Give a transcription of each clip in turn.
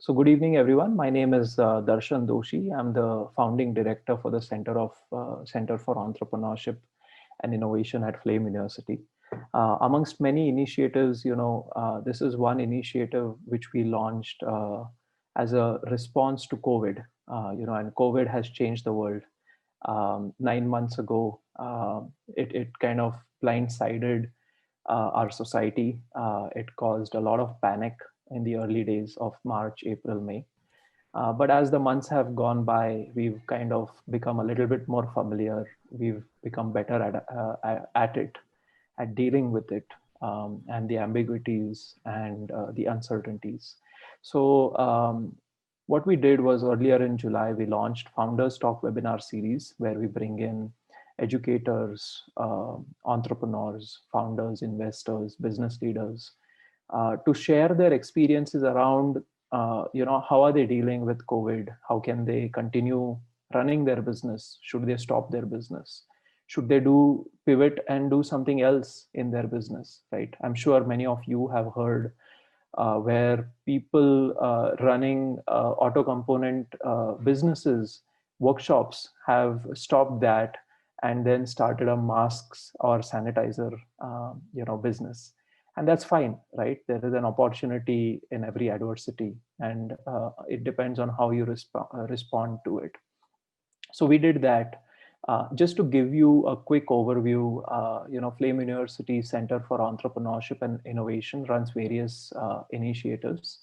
So good evening, everyone. My name is Darshan Doshi. I'm the founding director for the Center for Entrepreneurship and Innovation at Flame University. Amongst many initiatives, this is one initiative which we launched as a response to COVID. And COVID has changed the world. 9 months ago, it kind of blindsided our society. It caused a lot of panic in the early days of March, April, May. But as the months have gone by, we've kind of become a little bit more familiar. We've become better at it, at dealing with it, and the ambiguities and the uncertainties. So, what we did was earlier in July, we launched Founders Talk webinar series where we bring in educators, entrepreneurs, founders, investors, business leaders to share their experiences around, how are they dealing with COVID? How can they continue running their business? Should they stop their business? Should they do pivot and do something else in their business, right? I'm sure many of you have heard where people running auto component businesses, workshops have stopped that and then started a masks or sanitizer, business. And that's fine, right? There is an opportunity in every adversity, and it depends on how you respond to it. So we did that. Just to give you a quick overview, Flame University Center for Entrepreneurship and Innovation runs various initiatives.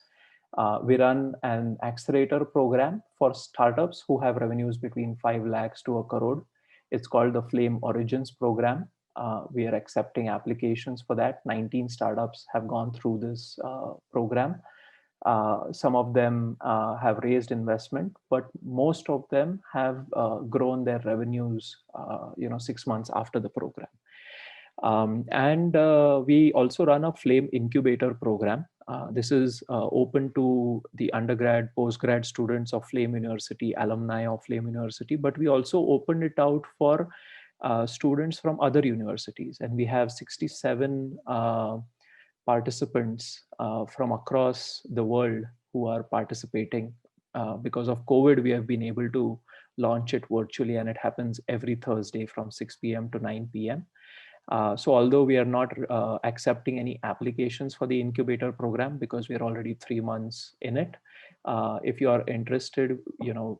We run an accelerator program for startups who have revenues between 5 lakhs to a crore. It's called the Flame Origins program. We are accepting applications for that. 19 startups have gone through this program. Some of them have raised investment, but most of them have grown their revenues, 6 months after the program. And we also run a Flame Incubator program. This is open to the undergrad, postgrad students of Flame University, alumni of Flame University, but we also opened it out for students from other universities. And we have 67 participants from across the world who are participating. Because of COVID, we have been able to launch it virtually, and it happens every Thursday from 6 p.m. to 9 p.m. So although we are not accepting any applications for the incubator program because we are already 3 months in it, if you are interested,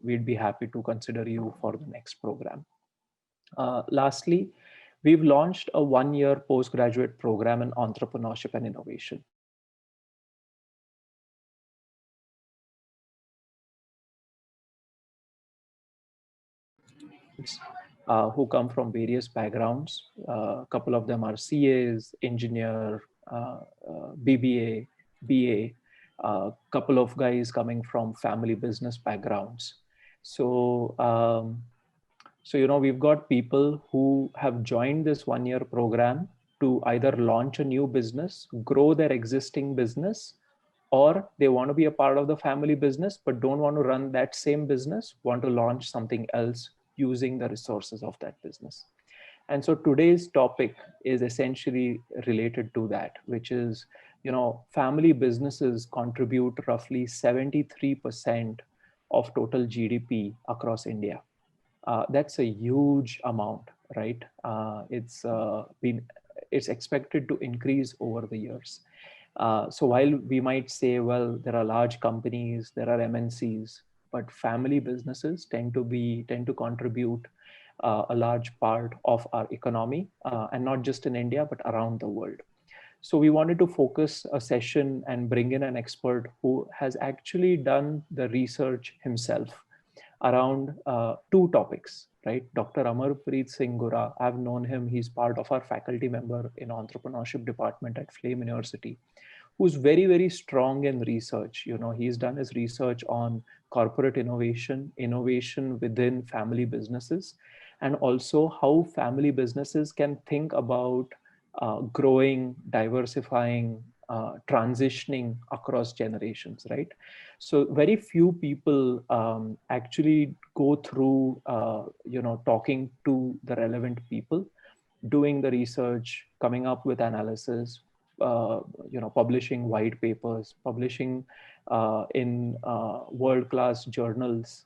we'd be happy to consider you for the next program. Lastly, we've launched a 1-year postgraduate program in entrepreneurship and innovation. Who come from various backgrounds. A couple of them are CAs, engineer, BBA, BA, a couple of guys coming from family business backgrounds. So, we've got people who have joined this 1-year program to either launch a new business, grow their existing business, or they want to be a part of the family business, but don't want to run that same business, want to launch something else using the resources of that business. And so today's topic is essentially related to that, which is, family businesses contribute roughly 73% of total GDP across India. That's a huge amount, right? It's expected to increase over the years. So while we might say, well, there are large companies, there are MNCs, but family businesses tend to contribute a large part of our economy, and not just in India, but around the world. So we wanted to focus a session and bring in an expert who has actually done the research himself around two topics, right? Dr. Amarpreet Singh Gura, I've known him. He's part of our faculty member in entrepreneurship department at Flame University, who's very, very strong in research. He's done his research on corporate innovation within family businesses, and also how family businesses can think about growing, diversifying, transitioning across generations, right? So very few people actually go through, talking to the relevant people, doing the research, coming up with analysis, publishing white papers, publishing in world-class journals.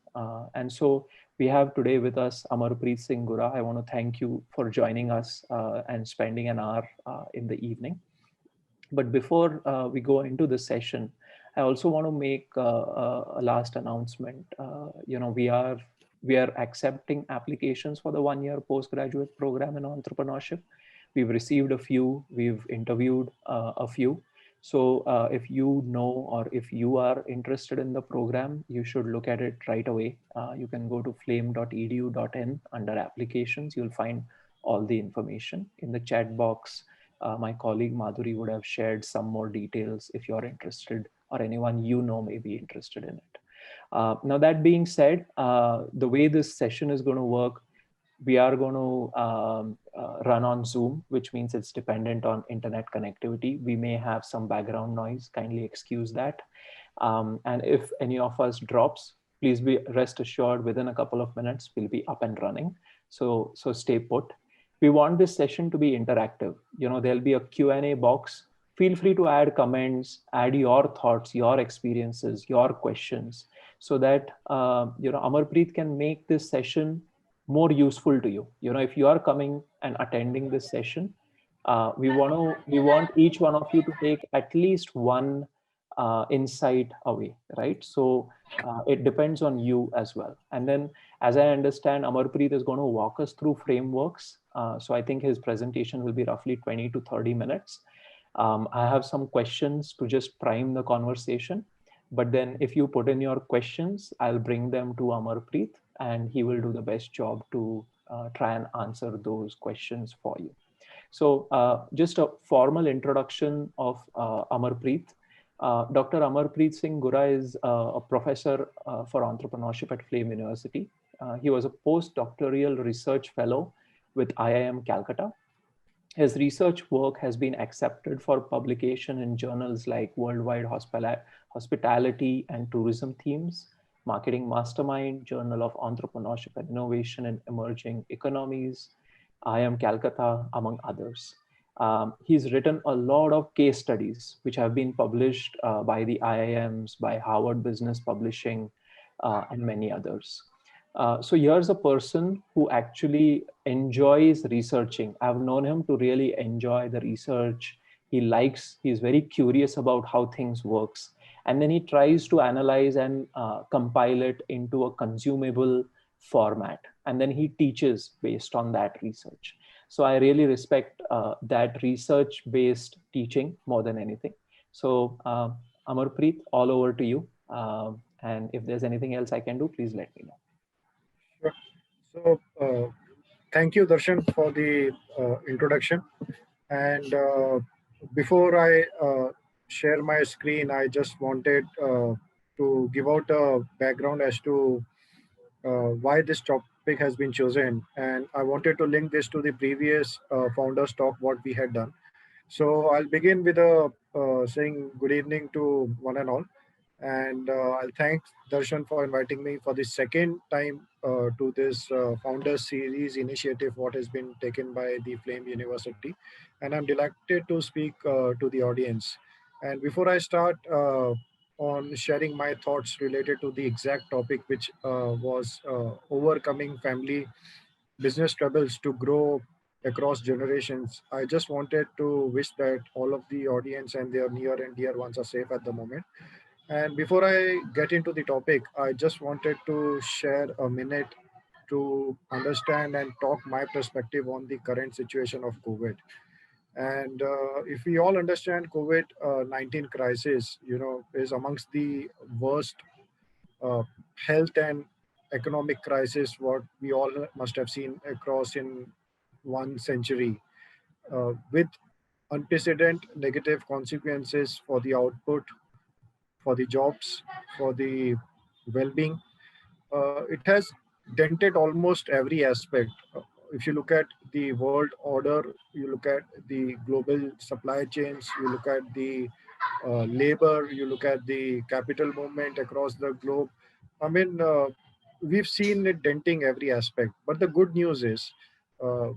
And so we have today with us Amarpreet Singh Gura. I want to thank you for joining us and spending an hour in the evening. But before we go into the session, I also want to make a last announcement. We are accepting applications for the one-year postgraduate program in entrepreneurship. We've received a few. We've interviewed a few. So if you know or if you are interested in the program, you should look at it right away. You can go to flame.edu.in under applications. You'll find all the information in the chat box. My colleague Madhuri would have shared some more details if you're interested or anyone you know may be interested in it. Now, that being said, the way this session is going to work, we are going to run on Zoom, which means it's dependent on internet connectivity. We may have some background noise, kindly excuse that. And if any of us drops, please be rest assured within a couple of minutes, we'll be up and running. So stay put. We want this session to be interactive. There'll be a Q&A box. Feel free to add comments, add your thoughts, your experiences, your questions, so that Amarpreet can make this session more useful to you. If you are coming and attending this session, we want each one of you to take at least one insight away, right? So it depends on you as well. And then, as I understand, Amarpreet is going to walk us through frameworks. So I think his presentation will be roughly 20 to 30 minutes. I have some questions to just prime the conversation. But then if you put in your questions, I'll bring them to Amarpreet and he will do the best job to try and answer those questions for you. So just a formal introduction of Amarpreet. Dr. Amarpreet Singh Gura is a professor for entrepreneurship at Flame University. He was a postdoctoral research fellow with IIM Calcutta. His research work has been accepted for publication in journals like Worldwide Hospitality and Tourism Themes, Marketing Mastermind, Journal of Entrepreneurship and Innovation in Emerging Economies, IIM Calcutta, among others. He's written a lot of case studies, which have been published by the IIMs, by Harvard Business Publishing, and many others. So here's a person who actually enjoys researching. I've known him to really enjoy the research. He's very curious about how things works. And then he tries to analyze and compile it into a consumable format. And then he teaches based on that research. So I really respect that research-based teaching more than anything. So Amarpreet, all over to you. And if there's anything else I can do, please let me know. Sure. So thank you, Darshan, for the introduction. And before I share my screen, I just wanted to give out a background as to why this topic has been chosen. And I wanted to link this to the previous founders talk, what we had done. So I'll begin with saying good evening to one and all. And I'll thank Darshan for inviting me for the second time to this Founders Series initiative, what has been taken by the Flame University. And I'm delighted to speak to the audience. And before I start on sharing my thoughts related to the exact topic, which was overcoming family business troubles to grow across generations, I just wanted to wish that all of the audience and their near and dear ones are safe at the moment. And before I get into the topic, I just wanted to share a minute to understand and talk my perspective on the current situation of COVID. And if we all understand COVID-19 crisis, is amongst the worst health and economic crisis what we all must have seen across in 1 century, with unprecedented negative consequences for the output, for the jobs, for the well-being. It has dented almost every aspect. If you look at the world order, you look at the global supply chains, you look at the labor, you look at the capital movement across the globe. I mean, we've seen it denting every aspect. But the good news is, uh,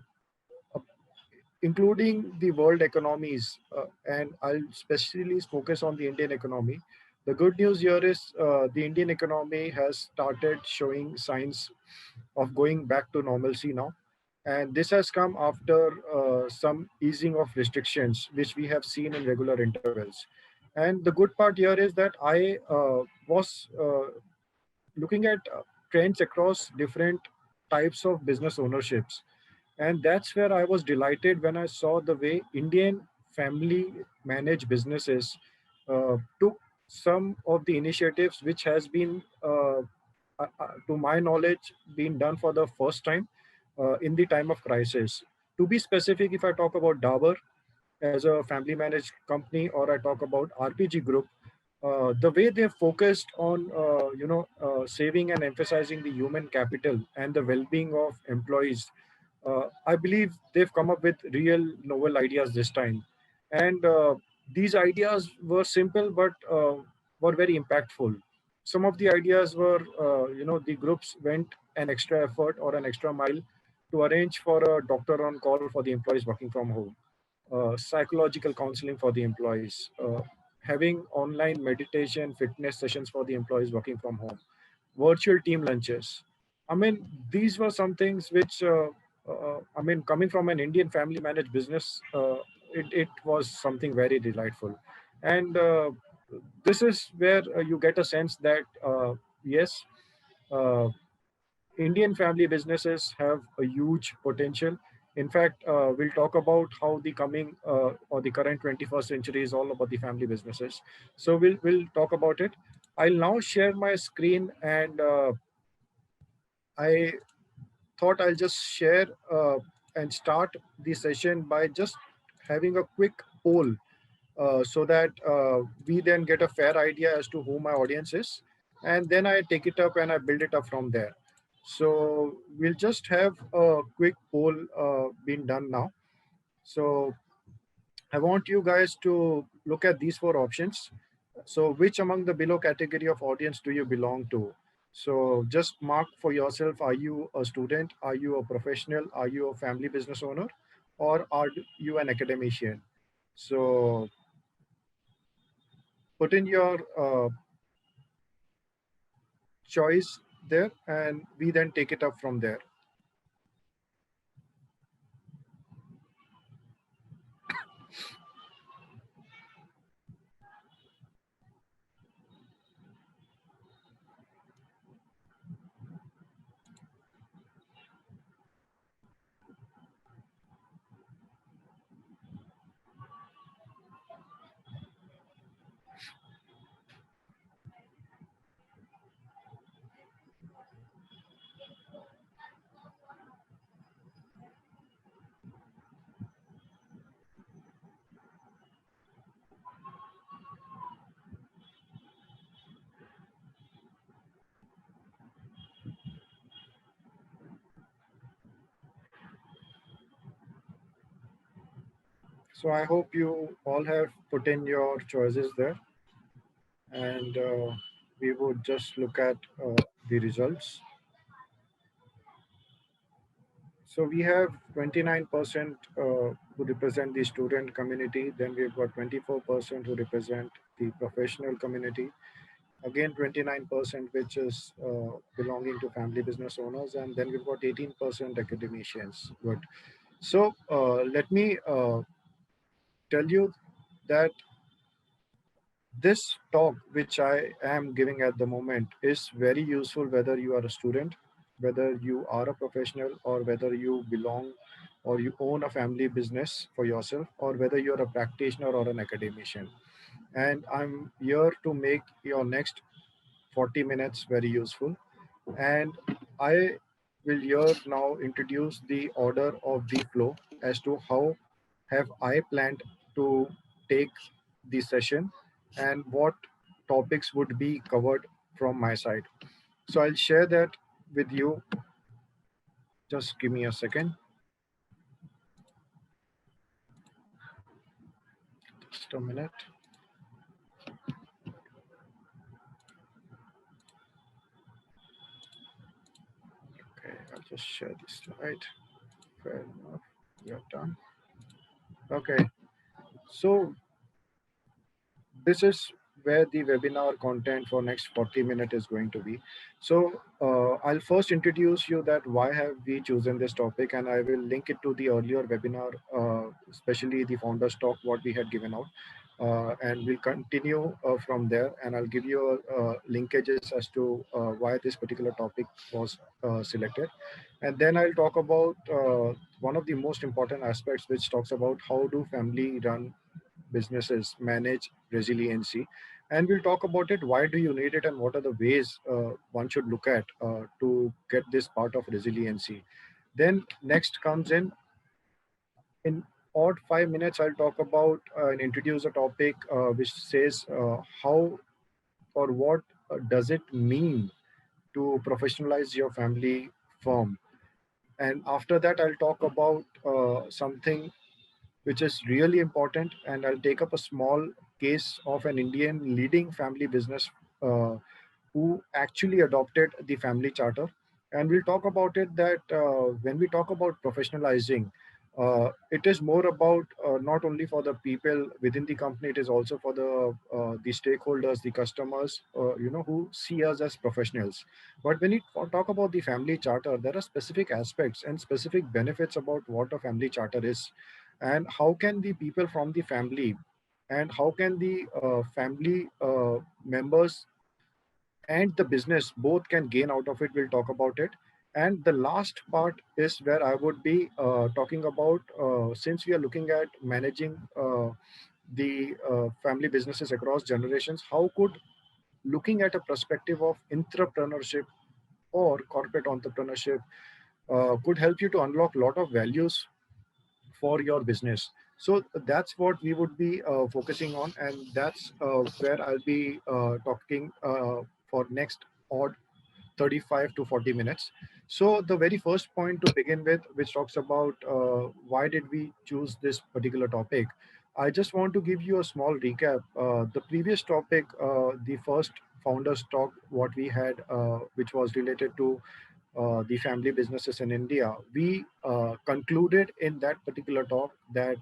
including the world economies, and I'll especially focus on the Indian economy, The good news here is the Indian economy has started showing signs of going back to normalcy now. And this has come after some easing of restrictions, which we have seen in regular intervals. And the good part here is that I was looking at trends across different types of business ownerships. And that's where I was delighted when I saw the way Indian family managed businesses took some of the initiatives which has been, to my knowledge, been done for the first time in the time of crisis. To be specific, if I talk about Dabur as a family managed company, or I talk about RPG Group, the way they focused on saving and emphasizing the human capital and the well-being of employees, I believe they've come up with real novel ideas this time. And these ideas were simple but were very impactful. Some of the ideas were, the groups went an extra effort or an extra mile to arrange for a doctor on call for the employees working from home, psychological counseling for the employees, having online meditation, fitness sessions for the employees working from home, virtual team lunches. I mean, these were some things which, I mean, coming from an Indian family managed business, it was something very delightful. And this is where you get a sense that, yes, uh, Indian family businesses have a huge potential. In fact, we'll talk about how the coming or the current 21st century is all about the family businesses. So we'll talk about it. I'll now share my screen, and I thought I'll just share and start the session by just having a quick poll, so that we then get a fair idea as to who my audience is. And then I take it up and I build it up from there. So we'll just have a quick poll being done now. So I want you guys to look at these four options. So which among the below category of audience do you belong to? So just mark for yourself, are you a student? Are you a professional? Are you a family business owner? Or are you an academician? So put in your choice there, and we then take it up from there. So I hope you all have put in your choices there, and we would just look at the results. So we have 29% who represent the student community. Then we've got 24% who represent the professional community. Again, 29% which is belonging to family business owners, and then we've got 18% academicians. Good. So let me tell you that this talk, which I am giving at the moment, is very useful whether you are a student, whether you are a professional, or whether you belong or you own a family business for yourself, or whether you're a practitioner or an academician. And I'm here to make your next 40 minutes very useful. And I will here now introduce the order of the flow as to how have I planned to take the session and what topics would be covered from my side. So I'll share that with you. Just give me a second. Just a minute. Okay, I'll just share this slide. Fair enough. We are done. Okay. So this is where the webinar content for next 40 minutes is going to be. So I'll first introduce you that why have we chosen this topic, and I will link it to the earlier webinar, especially the founders talk what we had given out. And we'll continue from there, and I'll give you linkages as to why this particular topic was selected. And then I'll talk about one of the most important aspects, which talks about how do family run businesses manage resiliency. And we'll talk about it, why do you need it, and what are the ways one should look at to get this part of resiliency. Then next comes in odd 5 minutes, I'll talk about and introduce a topic which says how or what does it mean to professionalize your family firm. And after that, I'll talk about something which is really important, and I'll take up a small case of an Indian leading family business uh, who actually adopted the family charter. And we'll talk about it that when we talk about professionalizing, it is more about not only for the people within the company, it is also for the stakeholders, the customers, who see us as professionals. But when we talk about the family charter, there are specific aspects and specific benefits about what a family charter is, and how can the people from the family and how can the family members and the business both can gain out of it. We'll talk about it. And the last part is where I would be talking about, since we are looking at managing the family businesses across generations, how could looking at a perspective of entrepreneurship or corporate entrepreneurship could help you to unlock a lot of values for your business. So that's what we would be focusing on, and that's where I'll be talking for next odd 35 to 40 minutes. So the very first point to begin with, which talks about why did we choose this particular topic, I just want to give you a small recap. The previous topic, the first founders talk, what we had, which was related to the family businesses in India, we concluded in that particular talk that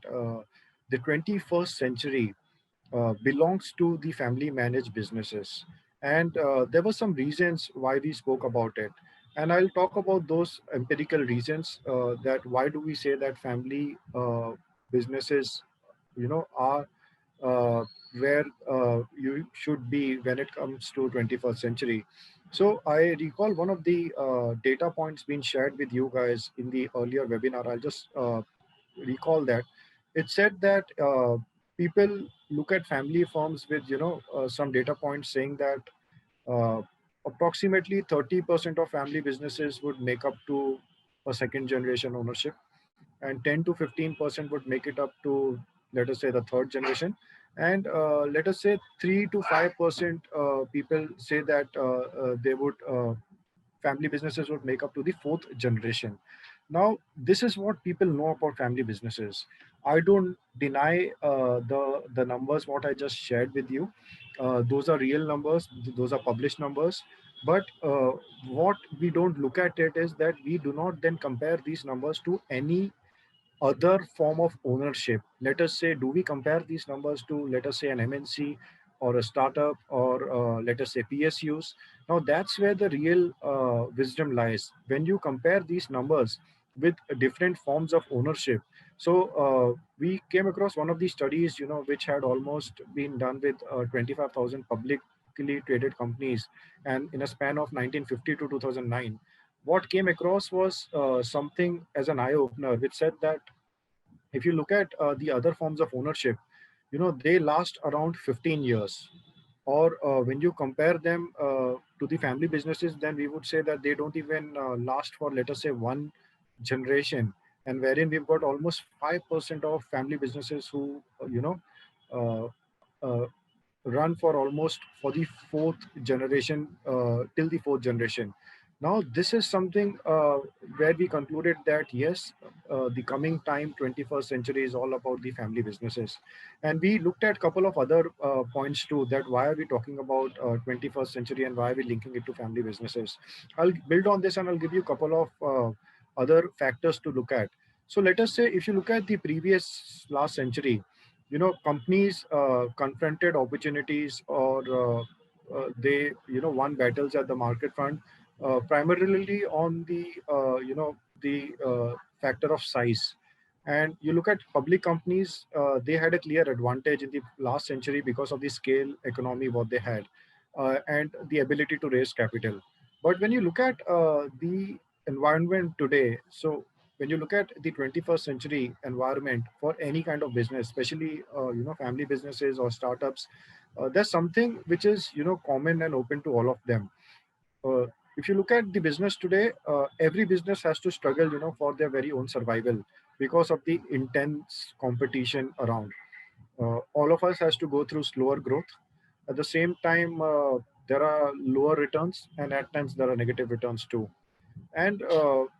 the 21st century belongs to the family managed businesses. And there were some reasons why we spoke about it. And I'll talk about those empirical reasons that why do we say that family businesses, are uh, where you should be when it comes to 21st century. So I recall one of the data points being shared with you guys in the earlier webinar. I'll just recall that. It said that people look at family firms with some data points saying that uh, approximately 30% of family businesses would make up to a second generation ownership, and 10 to 15% would make it up to, let us say, the third generation, and let us say 3 to 5% people say that they would family businesses would make up to the fourth generation. Now, this is what people know about family businesses. I don't deny the numbers what I just shared with you. Those are real numbers. Those are published numbers. But what we don't look at it is that we do not then compare these numbers to any other form of ownership. Let us say, do we compare these numbers to, let us say, an MNC or a startup, or let us say PSUs? Now, that's where the real wisdom lies. When you compare these numbers with different forms of ownership. So we came across one of these studies, which had almost been done with 25,000 publicly traded companies, and in a span of 1950 to 2009, what came across was something as an eye opener, which said that if you look at the other forms of ownership, they last around 15 years. Or when you compare them to the family businesses, then we would say that they don't even last for, let us say, one generation. And wherein we've got almost 5% of family businesses who, uh, uh, run for the fourth generation, till the fourth generation. Now, this is something where we concluded that yes, the coming time, 21st century, is all about the family businesses. And we looked at a couple of other points too, that why are we talking about 21st century and why are we linking it to family businesses. I'll build on this and I'll give you a couple of other factors to look at. So let us say, if you look at the previous last century, companies confronted opportunities, or they won battles at the market front, primarily on the factor of size. And you look at public companies, they had a clear advantage in the last century because of the scale economy what they had, and the ability to raise capital. But when you look at the environment today, so when you look at the 21st century environment for any kind of business, especially family businesses or startups, there's something which is common and open to all of them. uh, if you look at the business today, every business has to struggle for their very own survival because of the intense competition around. All of us has to go through slower growth. At the same time, there are lower returns, and at times there are negative returns too. And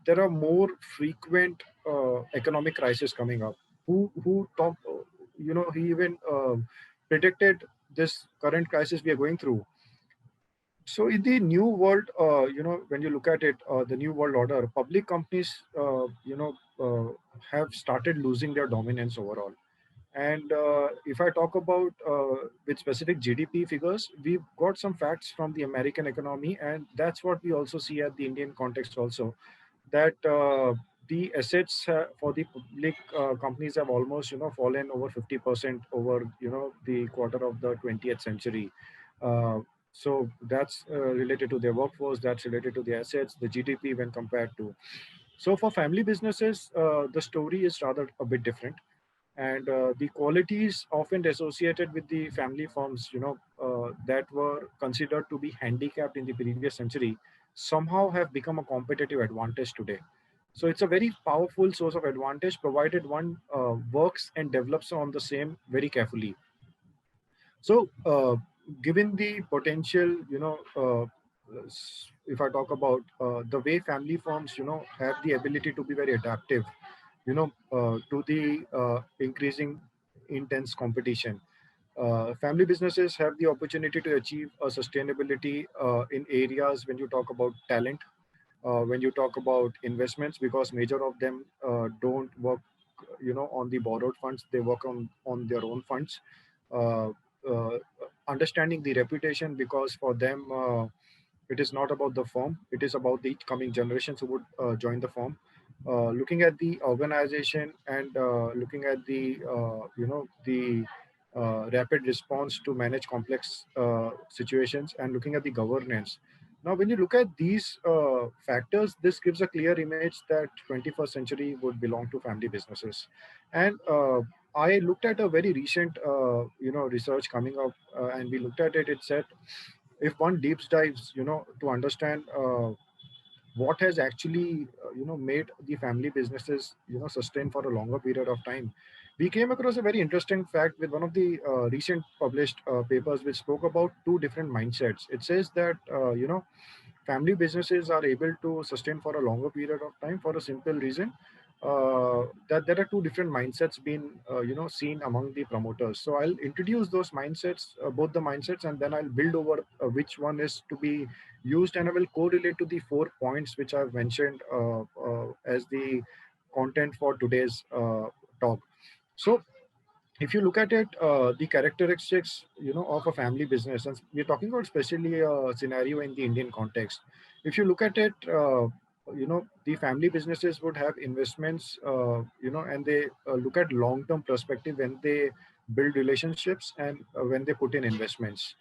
there are more frequent economic crises coming up. Who talk? He even predicted this current crisis we are going through. So in the new world, when you look at it, the new world order, public companies, have started losing their dominance overall. And if I talk about with specific GDP figures, we've got some facts from the American economy, and that's what we also see at the Indian context also, that the assets for the public companies have almost fallen over 50% over the quarter of the 20th century. So that's related to their workforce, that's related to the assets, the GDP when compared to. So for family businesses, the story is rather a bit different, and the qualities often associated with the family firms, that were considered to be handicapped in the previous century, somehow have become a competitive advantage today. So it's a very powerful source of advantage, provided one works and develops on the same very carefully. So, given the potential, if I talk about the way family firms, have the ability to be very adaptive, to the increasing intense competition. Family businesses have the opportunity to achieve a sustainability in areas when you talk about talent, when you talk about investments, because major of them don't work, on the borrowed funds. They work on their own funds. Uh, uh, Understanding the reputation, because for them, it is not about the firm, it is about the coming generations who would join the firm. Looking at the organization, and looking at the the rapid response to manage complex situations, and looking at the governance. Now when you look at these factors, this gives a clear image that 21st century would belong to family businesses. And I looked at a very recent research coming up, and we looked at it. It said, if one deep dives to understand what has actually made the family businesses sustain for a longer period of time, we came across a very interesting fact with one of the recent published papers, which spoke about two different mindsets. It says that family businesses are able to sustain for a longer period of time for a simple reason, that there are two different mindsets being seen among the promoters. So I'll introduce those mindsets, both the mindsets, and then I'll build over which one is to be used, and I will correlate to the 4 points which I've mentioned as the content for today's talk. So if you look at it, the characteristics of a family business, and we're talking about especially a scenario in the Indian context. If you look at it, the family businesses would have investments, and they look at long term perspective when they build relationships, and when they put in investments.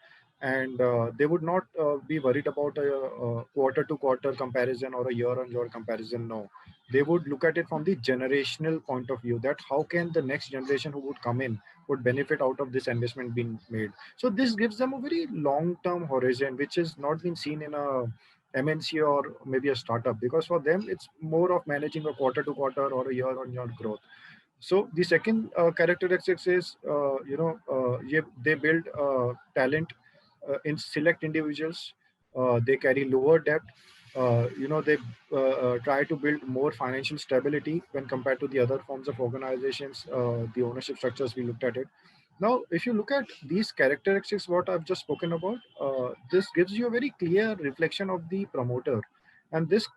And they would not be worried about a quarter to quarter comparison or a year on year comparison. No, they would look at it from the generational point of view, that how can the next generation who would come in would benefit out of this investment being made. So this gives them a very long term horizon, which is not been seen in a MNC or maybe a startup, because for them it's more of managing a quarter to quarter or a year on year growth. So the second characteristics is, they build talent in select individuals. They carry lower debt. They try to build more financial stability when compared to the other forms of organizations, the ownership structures we looked at it. Now, if you look at these characteristics, what I've just spoken about, this gives you a very clear reflection of the promoter. And this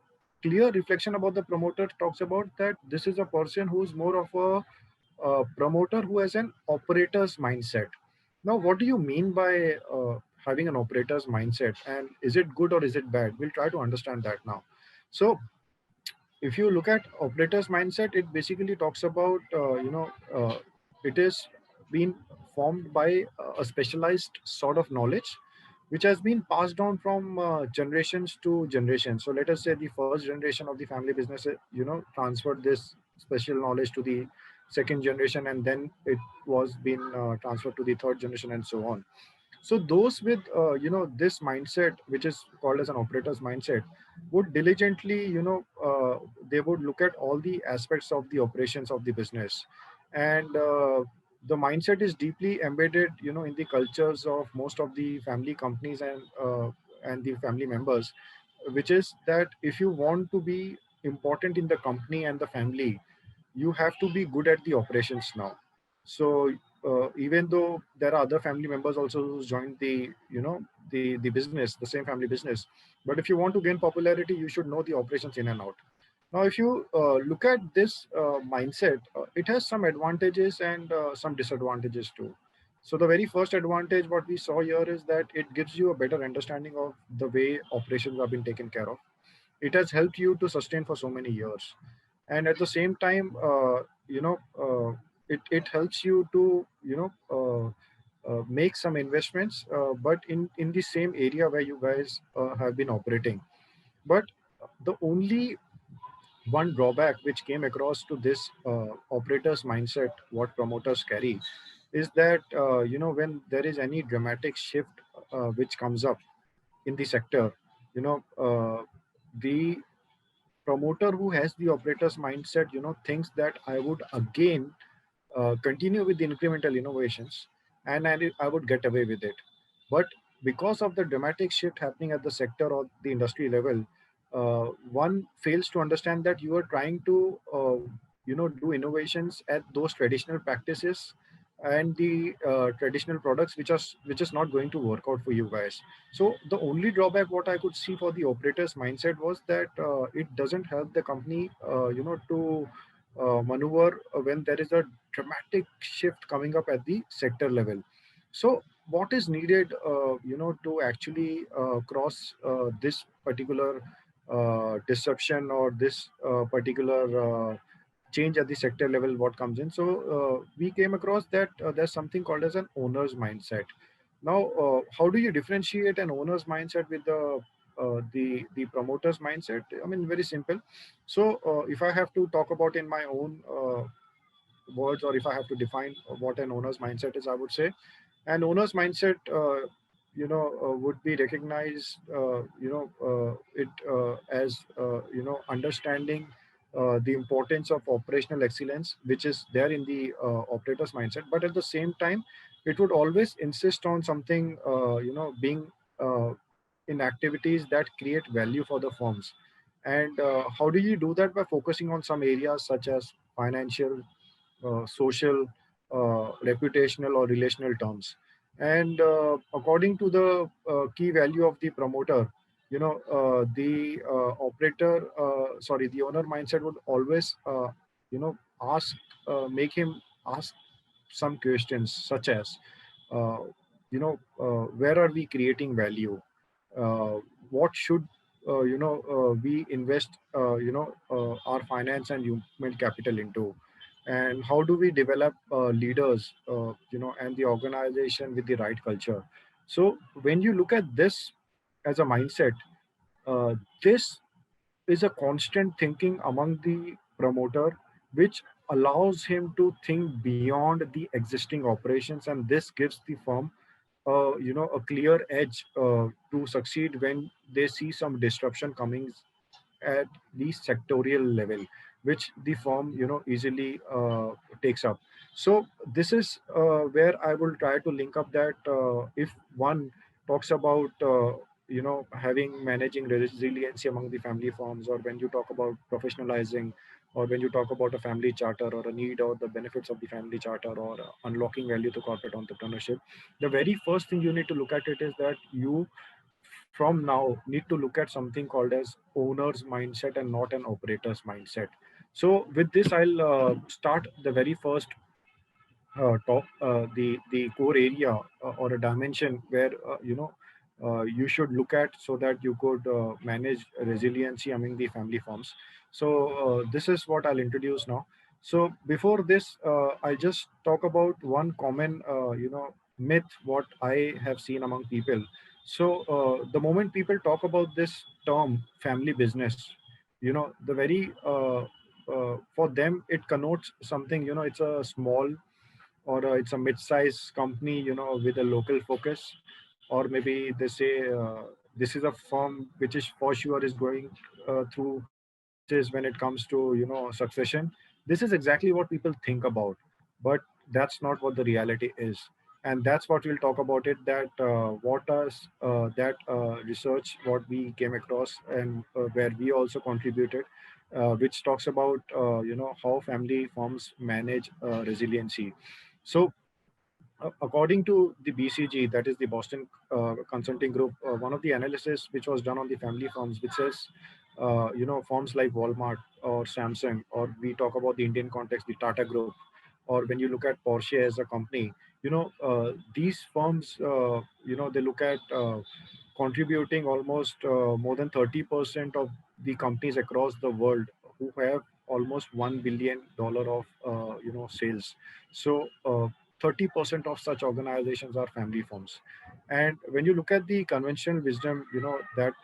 clear reflection about the promoter talks about that this is a person who's more of a a promoter who has an operator's mindset. Now, what do you mean by having an operator's mindset, and is it good or is it bad? We'll try to understand that now. So, if you look at operator's mindset, it basically talks about it is being formed by a specialized sort of knowledge which has been passed down from generations to generations. So let us say the first generation of the family business, transferred this special knowledge to the second generation, and then it was being transferred to the third generation, and so on. So those with this mindset, which is called as an operator's mindset, would diligently, they would look at all the aspects of the operations of the business, and the mindset is deeply embedded, in the cultures of most of the family companies and the family members, which is that if you want to be important in the company and the family, you have to be good at the operations now. So even though there are other family members also who's joined the business, the same family business, but if you want to gain popularity, you should know the operations in and out. Now, if you look at this mindset, it has some advantages and some disadvantages too. So the very first advantage what we saw here is that it gives you a better understanding of the way operations have been taken care of. It has helped you to sustain for so many years, and at the same time, it helps you to make some investments, but in the same area where you guys have been operating. But the only one drawback which came across to this operator's mindset, what promoters carry, is that when there is any dramatic shift which comes up in the sector, the promoter who has the operator's mindset, thinks that I would again continue with the incremental innovations, and I would get away with it. But because of the dramatic shift happening at the sector or the industry level, one fails to understand that you are trying to, do innovations at those traditional practices and the traditional products which is not going to work out for you guys. So the only drawback what I could see for the operator's mindset was that it doesn't help the company, to maneuver when there is a dramatic shift coming up at the sector level. So what is needed, to actually cross this particular disruption or this particular change at the sector level, what comes in? So we came across that there's something called as an owner's mindset. Now, how do you differentiate an owner's mindset with the promoter's mindset? I mean, very simple. So if I have to talk about in my own words, or if I have to define what an owner's mindset is, I would say an owner's mindset, would be recognized, it as understanding the importance of operational excellence, which is there in the operator's mindset. But at the same time, it would always insist on something, being in activities that create value for the firms. And how do you do that? By focusing on some areas such as financial, social, reputational, or relational terms. And according to the key value of the promoter, the owner mindset would always, ask, make him ask some questions such as, uh, where are we creating value? Uh, what should we invest, our finance and human capital into? And how do we develop leaders, and the organization with the right culture? So when you look at this as a mindset, this is a constant thinking among the promoter, which allows him to think beyond the existing operations, and this gives the firm a clear edge to succeed when they see some disruption coming at the sectorial level, which the firm easily takes up. So this is where I will try to link up that if one talks about having managing resiliency among the family firms, or when you talk about professionalizing, or when you talk about a family charter or a need or the benefits of the family charter, or unlocking value to corporate entrepreneurship, the very first thing you need to look at it is that you from now need to look at something called as owner's mindset and not an operator's mindset. So with this, I'll start the very first top the core area or a dimension where you should look at so that you could manage resiliency among the family farms. So this is what I'll introduce now. So before this, I'll just talk about one common myth what I have seen among people. So the moment people talk about this term family business, the very for them it connotes something, it's a small or it's a mid-sized company, with a local focus, or maybe they say this is a firm which is for sure is going through crisis when it comes to succession. This is exactly what people think about, but that's not what the reality is. And that's what we'll talk about it, that what is that research what we came across, and where we also contributed, which talks about how family firms manage resiliency. So according to the BCG, that is the Boston Consulting Group, one of the analysis which was done on the family firms, which says, firms like Walmart or Samsung, or we talk about the Indian context, the Tata Group, or when you look at Porsche as a company, these firms, they look at contributing almost more than 30% of the companies across the world who have almost $1 billion of sales. So 30% of such organizations are family firms. And when you look at the conventional wisdom, that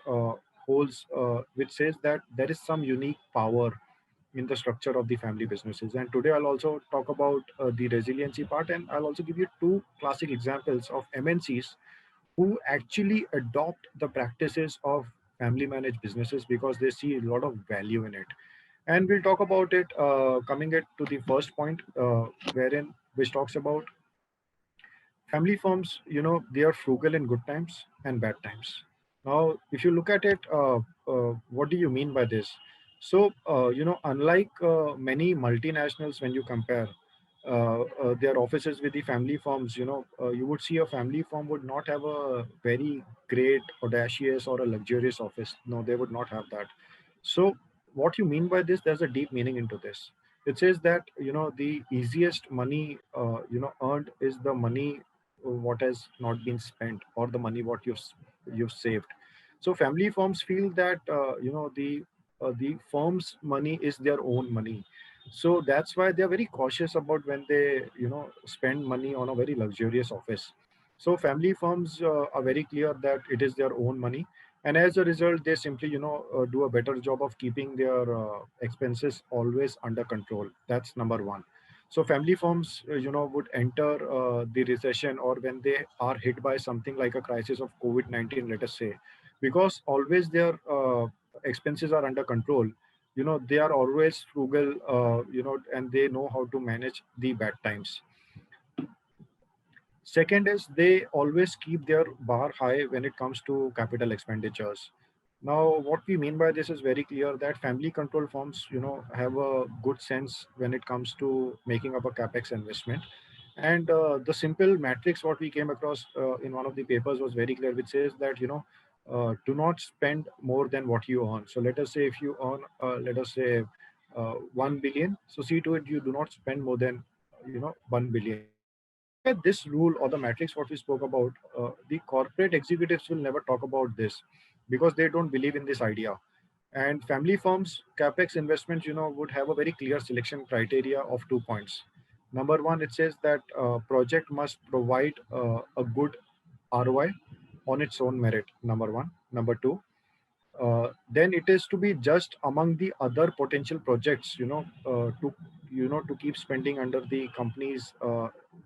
holds, which says that there is some unique power in the structure of the family businesses. And today I'll also talk about the resiliency part, and I'll also give you two classic examples of MNCs who actually adopt the practices of family managed businesses because they see a lot of value in it. And we'll talk about it coming it to the first point, wherein which talks about family firms. They are frugal in good times and bad times. Now if you look at it, what do you mean by this? So unlike many multinationals, when you compare their offices with the family firms, you would see a family firm would not have a very great audacious or a luxurious office. No, they would not have that. So what you mean by this, there's a deep meaning into this. It says that the easiest money earned is the money what has not been spent, or the money what you've saved. So family firms feel that the firm's money is their own money. So that's why they're very cautious about when they spend money on a very luxurious office. So family firms are very clear that it is their own money, and as a result they simply do a better job of keeping their expenses always under control. That's number one. So family firms would enter the recession, or when they are hit by something like a crisis of COVID-19, let us say, because always their expenses are under control. They are always frugal, and they know how to manage the bad times. Second is they always keep their bar high when it comes to capital expenditures. Now, what we mean by this is very clear that family control firms, have a good sense when it comes to making up a capex investment. And the simple matrix what we came across in one of the papers was very clear, which says that do not spend more than what you earn. So let us say if you earn, let us say 1 billion, so see to it you do not spend more than 1 billion. If you look at this rule or the matrix what we spoke about, the corporate executives will never talk about this because they don't believe in this idea. And family firms capex investments would have a very clear selection criteria of 2 points. Number one, it says that project must provide a good ROI on its own merit. Number one. Number two, then it is to be just among the other potential projects, to keep spending under the company's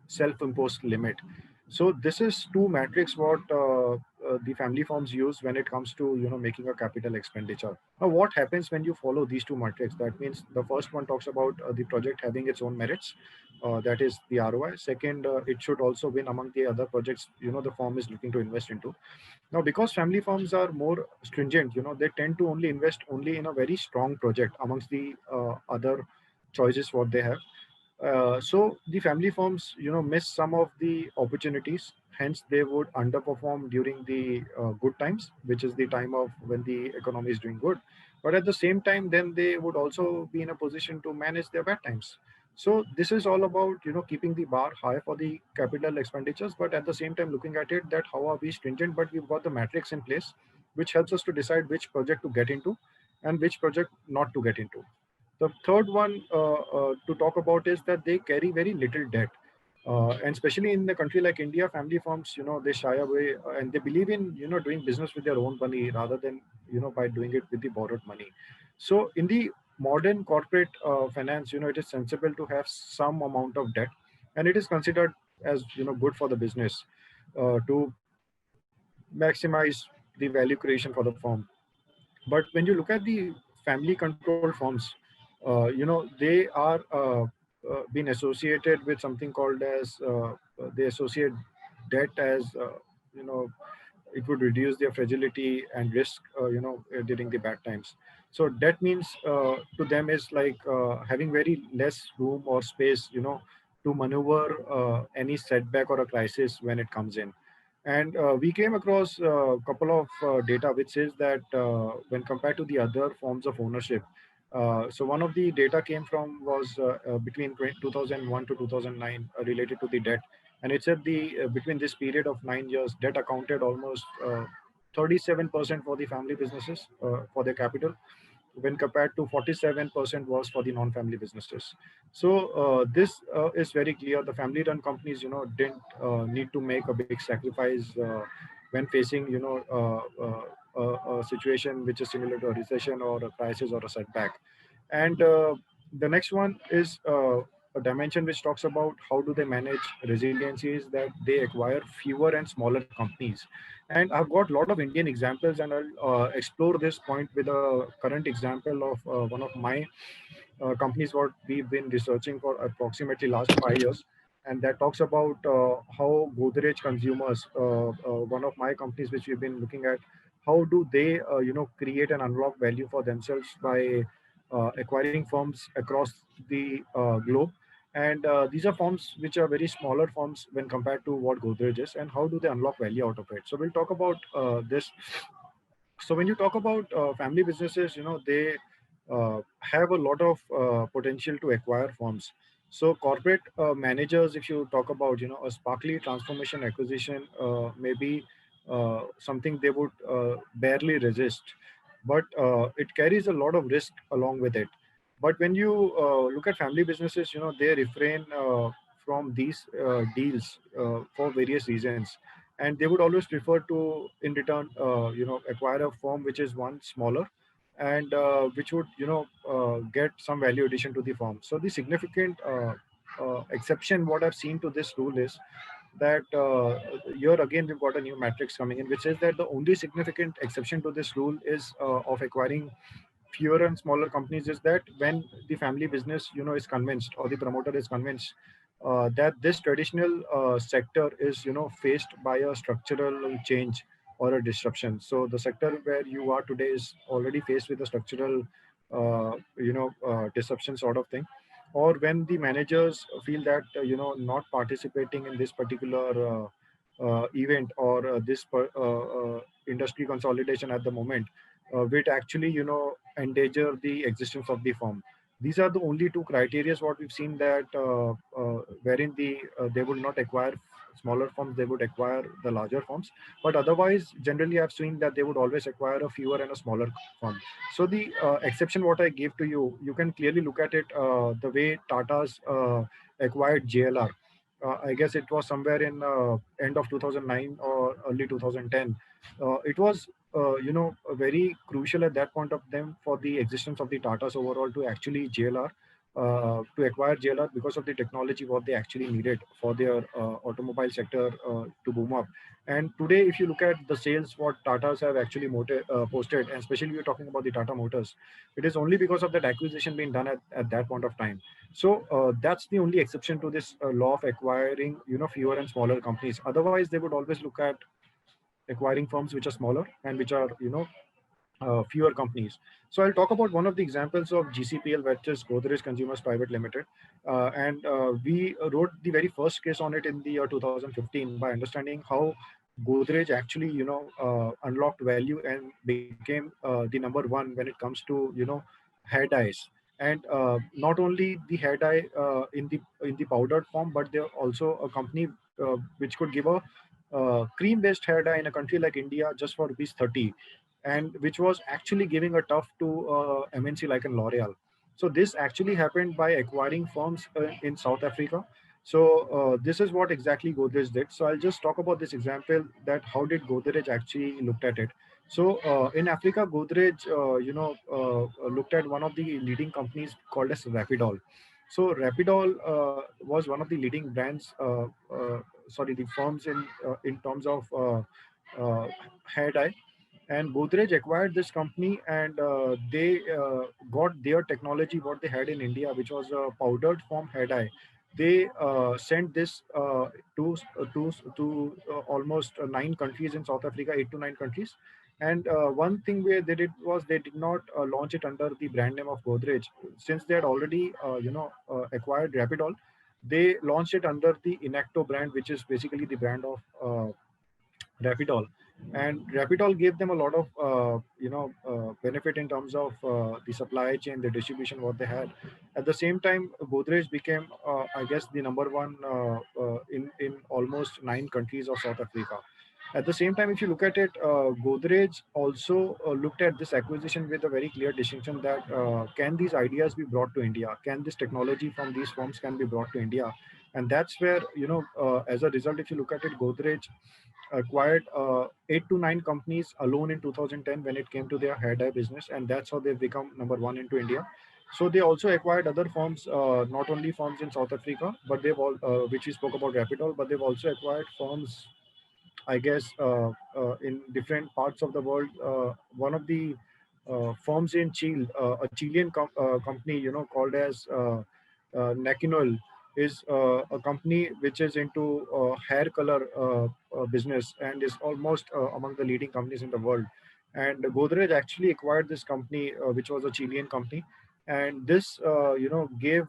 self-imposed limit. So this is two metrics what the family firms use when it comes to making a capital expenditure. Now what happens when you follow these two metrics? That means the first one talks about the project having its own merits, that is the ROI. Second, it should also win among the other projects the firm is looking to invest into. Now, because family firms are more stringent, they tend to only invest only in a very strong project amongst the other choices what they have. So the family firms, miss some of the opportunities. Hence, they would underperform during the good times, which is the time of when the economy is doing good. But at the same time, then they would also be in a position to manage their bad times. So this is all about, keeping the bar high for the capital expenditures, but at the same time looking at it that how are we stringent, but we've got the matrix in place, which helps us to decide which project to get into and which project not to get into. The third one to talk about is that they carry very little debt. And especially in a country like India, family firms, they shy away and they believe in, doing business with their own money rather than, by doing it with the borrowed money. So in the modern corporate finance, it is sensible to have some amount of debt, and it is considered as, good for the business to maximize the value creation for the firm. But when you look at the family controlled firms, they are being associated with something called as they associate debt as it would reduce their fragility and risk during the bad times. So debt means to them is like having very less room or space to maneuver any setback or a crisis when it comes in. And we came across a couple of data which says that when compared to the other forms of ownership, so one of the data came from was between 2001 to 2009 related to the debt, and it said the between this period of 9 years, debt accounted almost 37% for the family businesses for their capital, when compared to 47% was for the non-family businesses. So this is very clear. The family-run companies, didn't need to make a big sacrifice when facing, a situation which is similar to a recession or a crisis or a setback. And the next one is a dimension which talks about how do they manage resiliency is that they acquire fewer and smaller companies. And I've got a lot of Indian examples, and I'll explore this point with a current example of one of my companies what we've been researching for approximately last 5 years. And that talks about how Godrej Consumers, one of my companies which we've been looking at, how do they, create and unlock value for themselves by acquiring firms across the globe. And these are firms which are very smaller firms when compared to what Godrej is, and how do they unlock value out of it. So we'll talk about this. So when you talk about family businesses, they have a lot of potential to acquire firms. So corporate managers, if you talk about, a sparkly transformation acquisition, maybe something they would barely resist, but it carries a lot of risk along with it. But when you look at family businesses, they refrain from these deals for various reasons, and they would always prefer to, in return, acquire a firm which is one smaller, and which would, get some value addition to the firm. So the significant exception what I've seen to this rule is that here again we've got a new matrix coming in which says that the only significant exception to this rule is of acquiring fewer and smaller companies is that when the family business is convinced, or the promoter is convinced that this traditional sector is faced by a structural change or a disruption. So the sector where you are today is already faced with a structural disruption sort of thing, or when the managers feel that not participating in this particular event or industry consolidation at the moment which actually endanger the existence of the firm. These are the only two criteria what we've seen that wherein they would not acquire smaller firms, they would acquire the larger firms. But otherwise, generally, I've seen that they would always acquire a fewer and a smaller firm. So the exception what I gave to you, you can clearly look at it the way Tata's acquired JLR. I guess it was somewhere in end of 2009 or early 2010. It was very crucial at that point of time for the existence of the Tatas overall to actually JLR, to acquire JLR because of the technology what they actually needed for their automobile sector to boom up. And today, if you look at the sales what Tatas have actually posted, and especially we're talking about the Tata Motors, it is only because of that acquisition being done at that point of time. So that's the only exception to this law of acquiring fewer and smaller companies. Otherwise, they would always look at acquiring firms which are smaller and which are fewer companies. So I'll talk about one of the examples of GCPL, which is Godrej Consumers Private Limited, and we wrote the very first case on it in the year 2015 by understanding how Godrej actually unlocked value and became the number one when it comes to hair dyes. And not only the hair dye in the powdered form, but they're also a company which could give a cream based hair dye in a country like India just for rupees 30, and which was actually giving a tough to MNC like in L'Oreal. So this actually happened by acquiring firms in South Africa. So this is what exactly Godrej did. So I'll just talk about this example, that how did Godrej actually looked at it. So in Africa, Godrej, looked at one of the leading companies called as Rapidol. So Rapidol was one of the leading brands, sorry, the firms in terms of uh, hair dye. And Godrej acquired this company, and they got their technology, what they had in India, which was a powdered form hair dye. They sent this to almost 9 countries in South Africa, 8 to 9 countries. And one thing where they did was they did not launch it under the brand name of Godrej, since they had already acquired Rapidol. They launched it under the Inacto brand, which is basically the brand of Rapidol. And Rapidol gave them a lot of benefit in terms of the supply chain, the distribution, what they had. At the same time, Godrej became, I guess, the number one in almost 9 countries of South Africa. At the same time, if you look at it, Godrej also looked at this acquisition with a very clear distinction that can these ideas be brought to India? Can this technology from these firms can be brought to India? And that's where, as a result, if you look at it, Godrej acquired 8 to 9 companies alone in 2010 when it came to their hair dye business, and that's how they've become number one into India. So they also acquired other firms, not only firms in South Africa, but they've all, which we spoke about Rapidol, but they've also acquired firms, I guess, in different parts of the world. One of the firms in Chile, a Chilean company, called as Nakinol, is a company which is into hair color business, and is almost among the leading companies in the world. And Godrej actually acquired this company, which was a Chilean company, and this gave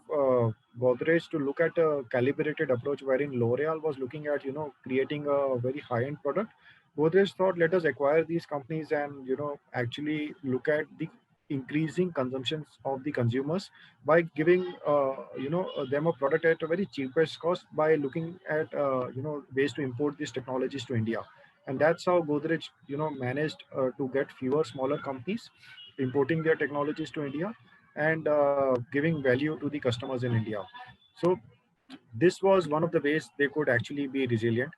Godrej to look at a calibrated approach, wherein L'Oreal was looking at creating a very high end product. Godrej thought, let us acquire these companies and actually look at the increasing consumptions of the consumers by giving them a product at a very cheapest cost, by looking at ways to import these technologies to India. And that's how Godrej managed to get fewer smaller companies importing their technologies to India, and giving value to the customers in India. So this was one of the ways they could actually be resilient.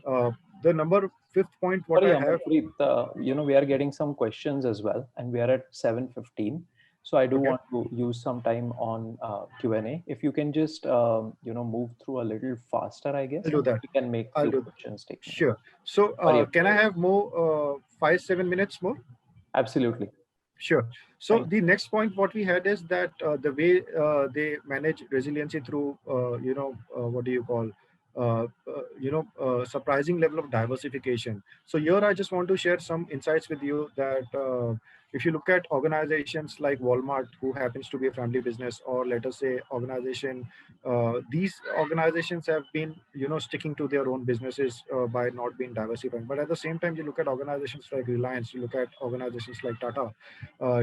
Uh, the number fifth point, what Sorry, I have. Amarpreet, we are getting some questions as well, and we are at 7:15. So I do Okay, want to use some time on Q&A. If you can just, move through a little faster, I I'll guess, do and that. we can make I'll few do that. questions take more. Sure. So Sorry. can I have more 5 7 minutes more? Absolutely. Sure. So Thank the next point what we had is that the way they manage resiliency through, what do you call, surprising level of diversification. So here I just want to share some insights with you that if you look at organizations like Walmart, who happens to be a family business, or let us say organization, these organizations have been, sticking to their own businesses by not being diversified. But at the same time, you look at organizations like Reliance, you look at organizations like Tata,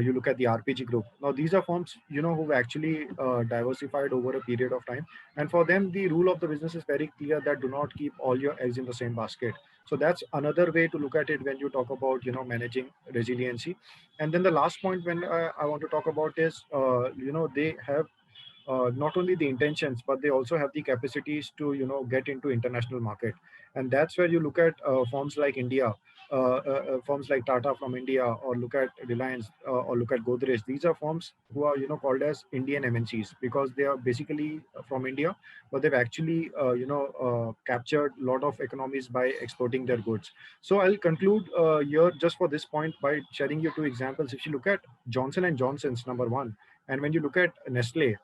you look at the RPG group. Now, these are firms, who've actually diversified over a period of time. And for them, the rule of the business is very clear, that do not keep all your eggs in the same basket. So that's another way to look at it when you talk about, managing resiliency. And then the last point when I want to talk about is, they have not only the intentions, but they also have the capacities to get into international market. And that's where you look at firms like India, firms like Tata from India, or look at Reliance, or look at Godrej. These are firms who are called as Indian MNCs, because they are basically from India, but they've actually captured a lot of economies by exporting their goods. So I'll conclude here just for this point by sharing you two examples. If you look at Johnson and Johnson's, number one, and when you look at Nestle,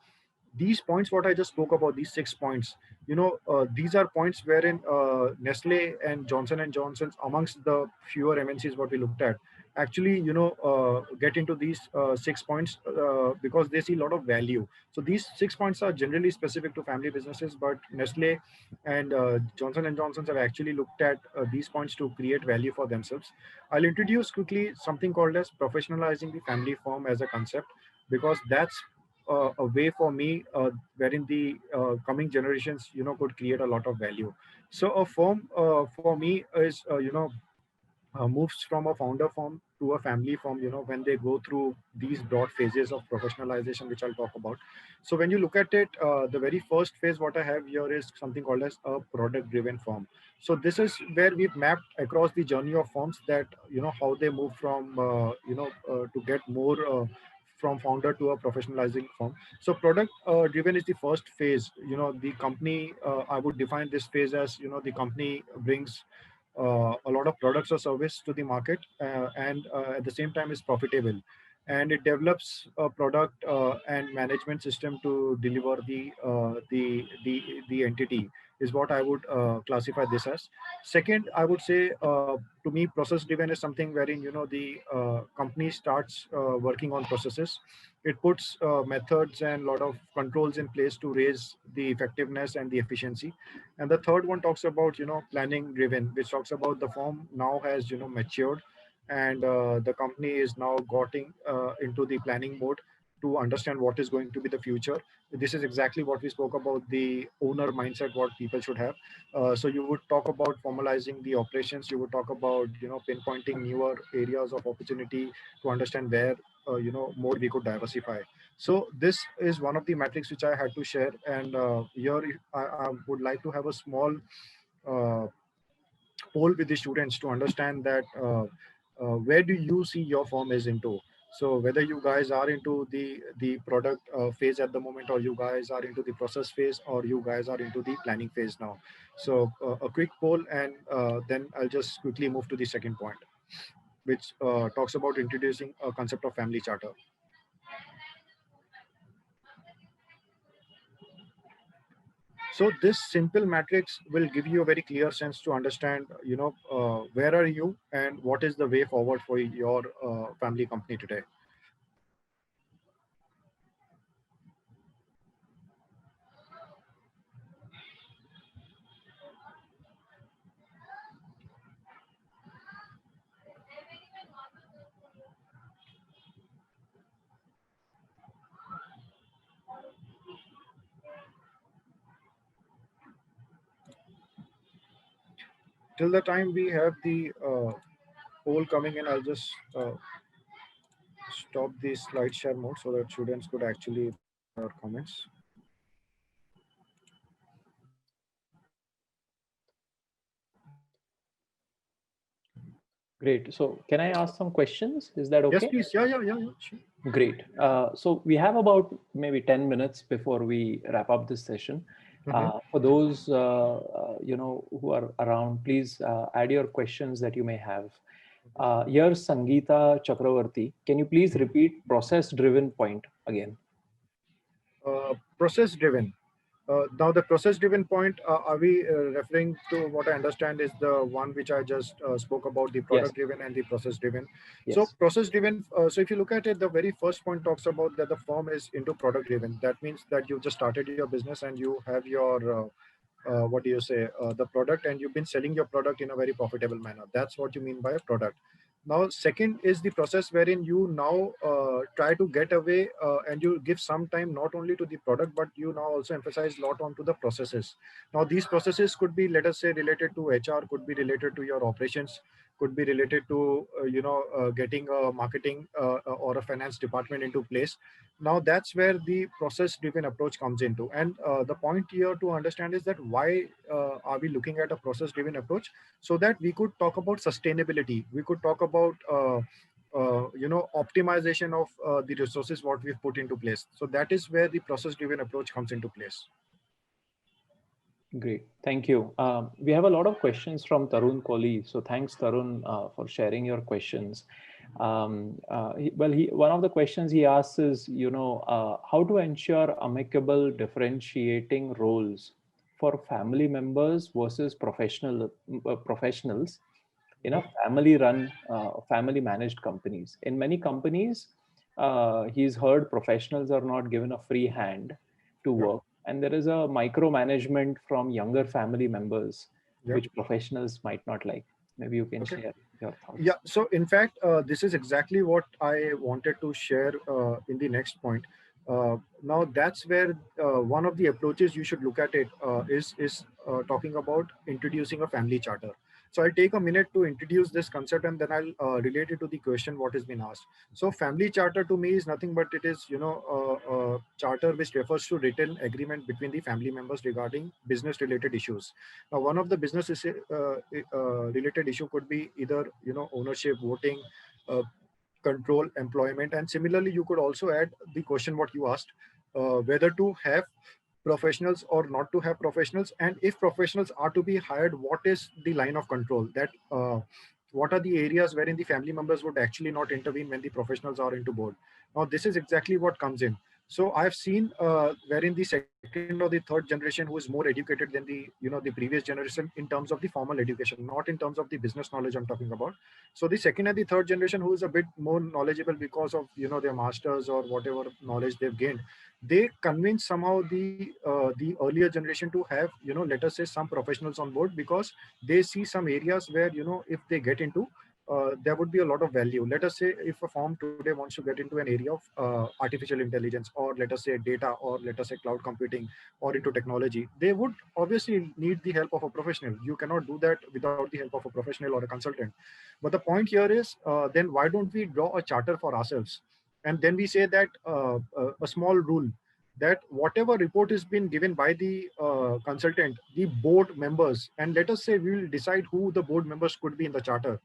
these points what I just spoke about, these 6 points, these are points wherein Nestle and Johnson and Johnson's, amongst the fewer MNCs what we looked at, actually get into these 6 points because they see a lot of value. So these 6 points are generally specific to family businesses, but Nestle and Johnson and Johnson's have actually looked at these points to create value for themselves. I'll introduce quickly something called as professionalizing the family firm as a concept, because that's a way for me wherein the coming generations, could create a lot of value. So a firm for me is, moves from a founder firm to a family firm, when they go through these broad phases of professionalization, which I'll talk about. So when you look at it, the very first phase, what I have here is something called as a product driven firm. So this is where we've mapped across the journey of firms that, how they move from, to get more from founder to a professionalizing firm. So product driven is the first phase. The company, I would define this phase as, the company brings a lot of products or service to the market, and at the same time is profitable, and it develops a product and management system to deliver the entity, is what I would classify this as. Second, I would say, to me, process driven is something wherein, the company starts working on processes. It puts methods and a lot of controls in place to raise the effectiveness and the efficiency. And the third one talks about, planning driven, which talks about the firm now has, matured, and the company is now getting into the planning mode to understand what is going to be the future. This is exactly what we spoke about, the owner mindset, what people should have. So you would talk about formalizing the operations. You would talk about, pinpointing newer areas of opportunity to understand where, more we could diversify. So this is one of the metrics which I had to share. And here I would like to have a small uh, poll with the students to understand that, where do you see your firm is into. So whether you guys are into the product phase at the moment, or you guys are into the process phase, or you guys are into the planning phase now. So a quick poll, and then I'll just quickly move to the second point, which talks about introducing a concept of family charter. So this simple matrix will give you a very clear sense to understand, where are you and what is the way forward for your family company today. Till the time we have the poll coming in, I'll just stop the slide share mode so that students could actually comments. Great. So can I ask some questions? Is that okay? Yes, please. Yeah. Sure. Great. So we have about maybe 10 minutes before we wrap up this session. For those who are around, please add your questions that you may have. Here's Sangeeta Chakravarti. Can you please repeat process-driven point again? Process-driven. Now the process-driven point, are we referring to, what I understand is the one which I just spoke about, the product-driven and the process-driven. Yes. So process-driven, so if you look at it, the very first point talks about that the firm is into product-driven. That means that you just started your business and you have your, the product, and you've been selling your product in a very profitable manner. That's what you mean by a product. Now, second is the process wherein you now try to get away and you give some time not only to the product, but you now also emphasize a lot onto the processes. Now, these processes could be, let us say, related to HR, could be related to your operations, could be related to, getting a marketing or a finance department into place. Now, that's where the process-driven approach comes into. And the point here to understand is that why are we looking at a process-driven approach? So that we could talk about sustainability. We could talk about optimization of the resources what we've put into place. So that is where the process-driven approach comes into place. Great, thank you. We have a lot of questions from Tarun Kohli. So thanks, Tarun, for sharing your questions. One of the questions he asks is, how to ensure amicable differentiating roles for family members versus professionals in a family-run, family-managed companies. In many companies, he's heard professionals are not given a free hand to work. And there is a micromanagement from younger family members, which professionals might not like. Maybe you can share your thoughts. Yeah, so in fact, this is exactly what I wanted to share in the next point. Now that's where one of the approaches you should look at it is talking about introducing a family charter. So I'll take a minute to introduce this concept, and then I'll relate it to the question what has been asked. So family charter to me is nothing but it is a charter which refers to written agreement between the family members regarding business related issues. Now one of the business related issue could be either ownership, voting, uh, control, employment. And similarly, you could also add the question what you asked, whether to have professionals or not to have professionals, and if professionals are to be hired, what is the line of control that what are the areas wherein the family members would actually not intervene when the professionals are into board. Now this is exactly what comes in. So I've seen wherein the second or the third generation who is more educated than the previous generation in terms of the formal education, not in terms of the business knowledge I'm talking about. So the second and the third generation who is a bit more knowledgeable because of their masters or whatever knowledge they've gained, they convince somehow the earlier generation to have let us say some professionals on board, because they see some areas where if they get into there would be a lot of value. Let us say if a firm today wants to get into an area of artificial intelligence, or let us say data, or let us say cloud computing, or into technology, they would obviously need the help of a professional. You cannot do that without the help of a professional or a consultant. But the point here is, then why don't we draw a charter for ourselves? And then we say that a small rule that whatever report is been given by the consultant, the board members, and let us say we will decide who the board members could be in the charter,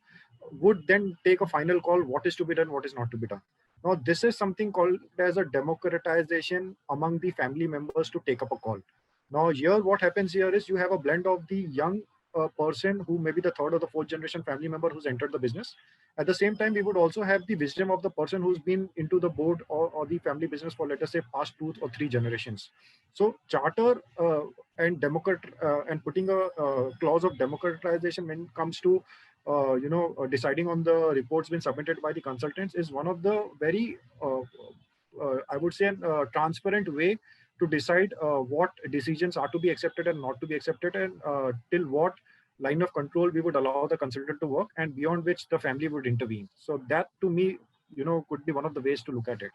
would then take a final call what is to be done, what is not to be done. Now, this is something called as a democratization among the family members to take up a call. Now, here, what happens here is you have a blend of the young person who may be the third or the fourth generation family member who's entered the business. At the same time, we would also have the wisdom of the person who's been into the board or the family business for, let us say, past 2 or 3 generations. So, charter and putting a clause of democratization when it comes to deciding on the reports being submitted by the consultants is one of the very, I would say, transparent way to decide what decisions are to be accepted and not to be accepted, and till what line of control we would allow the consultant to work, and beyond which the family would intervene. So that to me, could be one of the ways to look at it.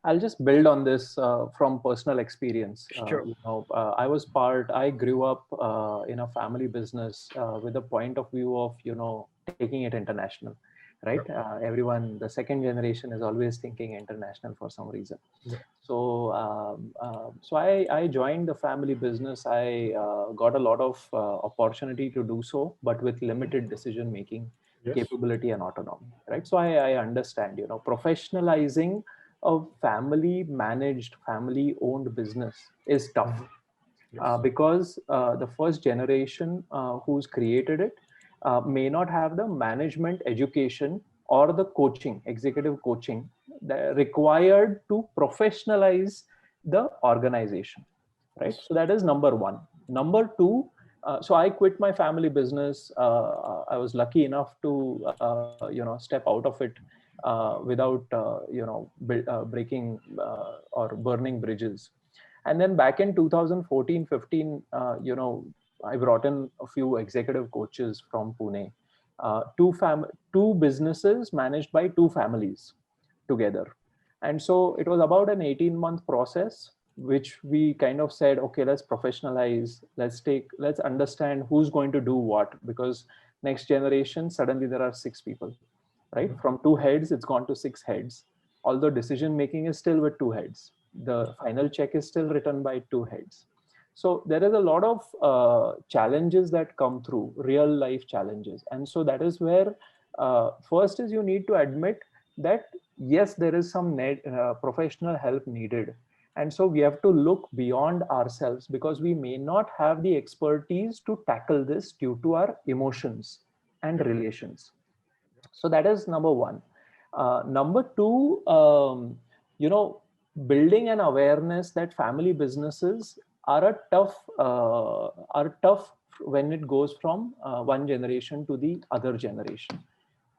I'll just build on this from personal experience. Sure. I grew up in a family business with a point of view of, taking it international, right? Yeah. The second generation is always thinking international for some reason. Yeah. So I joined the family business. I got a lot of opportunity to do so, but with limited decision making Yes. capability and autonomy, right? So I understand, professionalizing a family managed, family owned business is tough. Yes. Because the first generation who's created it may not have the management education or the coaching, executive coaching required to professionalize the organization, right? So that is number one. Number two, so I quit my family business. I was lucky enough to step out of it without breaking or burning bridges. And then back in 2014-15, I brought in a few executive coaches from Pune, two businesses managed by two families together. And so it was about an 18-month process, which we kind of said, okay, let's professionalize, let's understand who's going to do what, because next generation, suddenly there are 6 people, right? From 2 heads, it's gone to 6 heads. Although decision making is still with 2 heads, the final check is still written by 2 heads. So there is a lot of challenges that come through, real life challenges. And so that is where first is you need to admit that yes, there is some professional help needed. And so we have to look beyond ourselves, because we may not have the expertise to tackle this due to our emotions and relations. So that is number one. Number two, building an awareness that family businesses are tough when it goes from one generation to the other generation,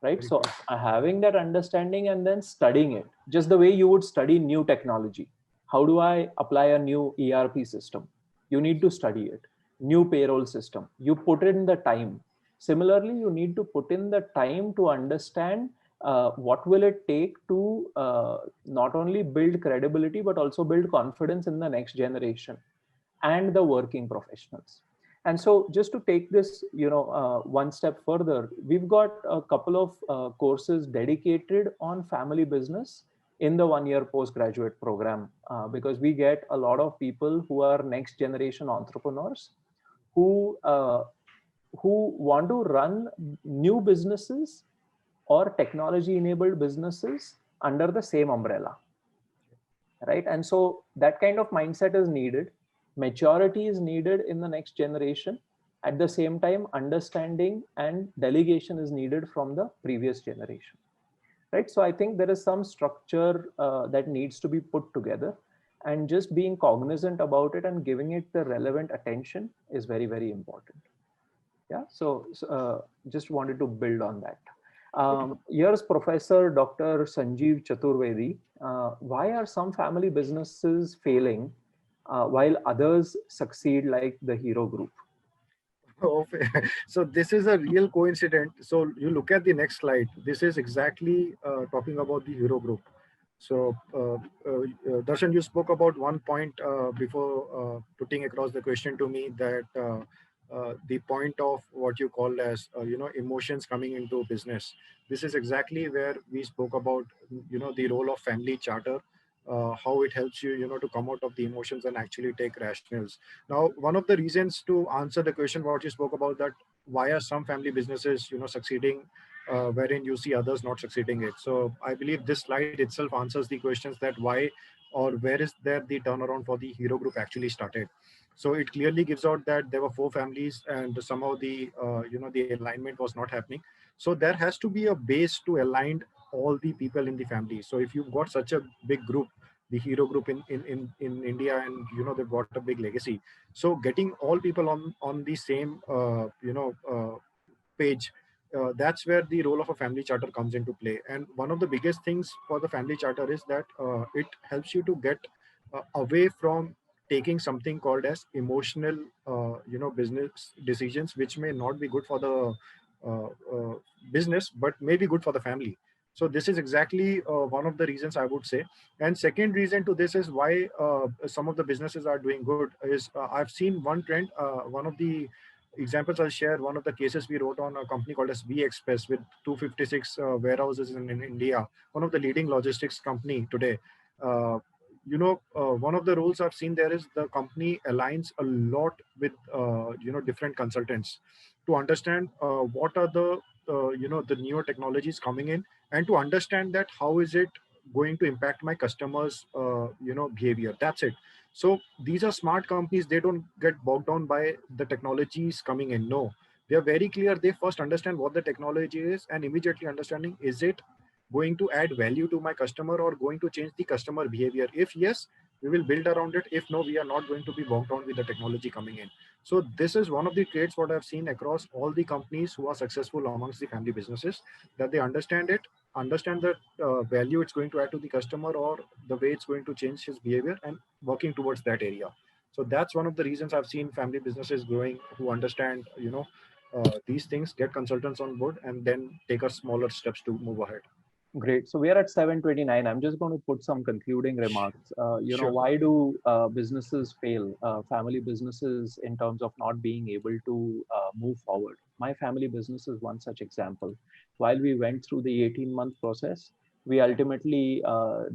right? So having that understanding and then studying it, just the way you would study new technology. How do I apply a new ERP system? You need to study it. New payroll system. You put in the time. Similarly, you need to put in the time to understand what will it take to not only build credibility but also build confidence in the next generation and the working professionals. And so just to take this one step further, we've got a couple of courses dedicated on family business in the 1 year postgraduate program, because we get a lot of people who are next generation entrepreneurs who want to run new businesses or technology enabled businesses under the same umbrella, right? And so that kind of mindset is needed. Maturity is needed in the next generation. At the same time, understanding and delegation is needed from the previous generation, right? So I think there is some structure that needs to be put together, and just being cognizant about it and giving it the relevant attention is very, very important. Yeah, so just wanted to build on that. Here's Professor Dr. Sanjeev Chaturvedi. Why are some family businesses failing while others succeed, like the Hero Group? Okay. So this is a real coincidence. So you look at the next slide. This is exactly talking about the Hero Group. So Darshan, you spoke about one point before putting across the question to me, that the point of what you call as emotions coming into business. This is exactly where we spoke about the role of family charter, how it helps you to come out of the emotions and actually take rationals. Now, one of the reasons to answer the question what you spoke about, that why are some family businesses succeeding wherein you see others not succeeding it. So I believe this slide itself answers the questions, that why or where is there the turnaround for the Hero Group actually started. So it clearly gives out that there were 4 families, and somehow the the alignment was not happening. So there has to be a base to align all the people in the family. So if you've got such a big group, the Hero Group in India, and they've got a big legacy. So getting all people on the same page, that's where the role of a family charter comes into play. And one of the biggest things for the family charter is that it helps you to get away from taking something called as emotional business decisions, which may not be good for the business but may be good for the family. So this is exactly one of the reasons I would say. And second reason to this is why some of the businesses are doing good is I've seen one trend. One of the examples I'll share, one of the cases we wrote on a company called as V Express with 256 warehouses in India, one of the leading logistics company today. One of the rules I've seen there is the company aligns a lot with different consultants to understand what are the the newer technologies coming in, and to understand that how is it going to impact my customers behavior. That's it. So these are smart companies. They don't get bogged down by the technologies coming in. No, they are very clear. They first understand what the technology is, and immediately understanding, is it going to add value to my customer or going to change the customer behavior? If yes, we will build around it. If no, we are not going to be bogged down with the technology coming in. So this is one of the traits what I've seen across all the companies who are successful amongst the family businesses, that they understand it, understand the value it's going to add to the customer, or the way it's going to change his behavior, and working towards that area. So that's one of the reasons I've seen family businesses growing, who understand these things, get consultants on board, and then take us smaller steps to move ahead. Great. So we are at 7:29. I'm just going to put some concluding remarks. Sure. Why do businesses fail? Family businesses, in terms of not being able to move forward. My family business is one such example. While we went through the 18-month process, we ultimately